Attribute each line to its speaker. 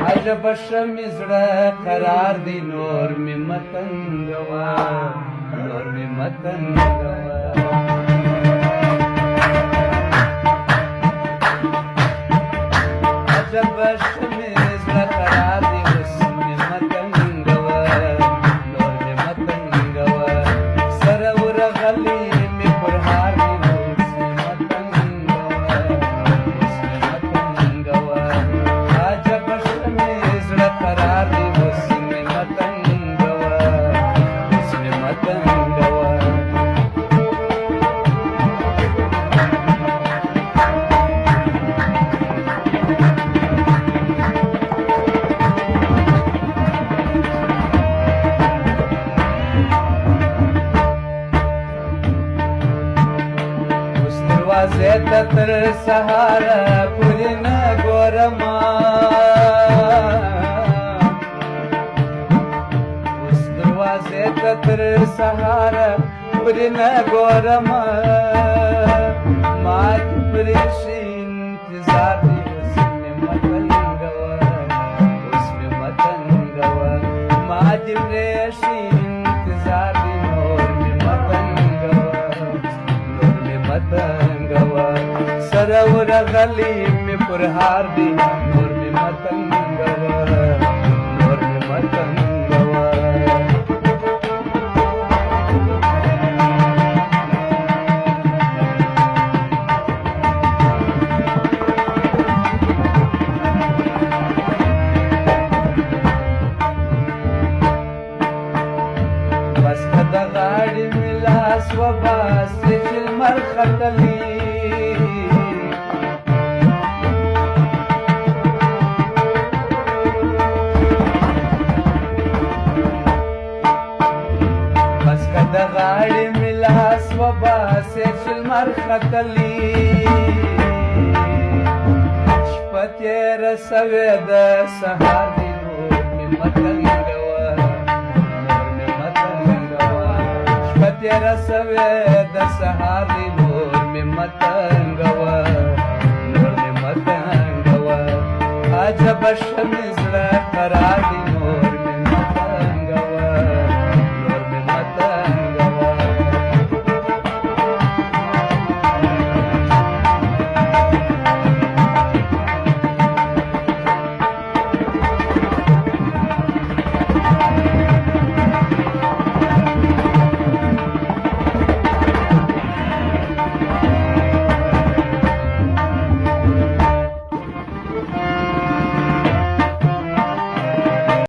Speaker 1: عجب شمې زړه قرار دی نور مې متنګوه نور مې متنګوه عجب شمې زړه قرار دی اوس مې متنګوه نور مې متنګوه سره ورغلي مې پر هار دی اوس مې متنګوه اوس مې متنګوه عجب شمې زړه قرار دی اوس مې متنګوه اوس مې متنګوه دروازې ته تر سهاره پورې نه ګورمه اوس دروازې ته تر سهاره پورې نه ګورمه ما دې پرېښي انتظار دی اوس مې متنګوه اوس مې متنګوه ما دې پرېښي انتظار دی نور مې متنګوه نور مې متنګوه سره ورغلي مې پر هار دی نور مې متنګوه نور مې متنګوه بس که د غاړې مې لاس وباسې چې لمر ختلی بس که د غاړې مې لاس وباسې چې لمر ختلی شپه تېره سوې ده سهار دی نور مې متنګوه نور مې متنګوه شپه تېره سوې ده سهار دی نور مې متنګوه نور مې متنګوه عجبه شمې زړه قرار دی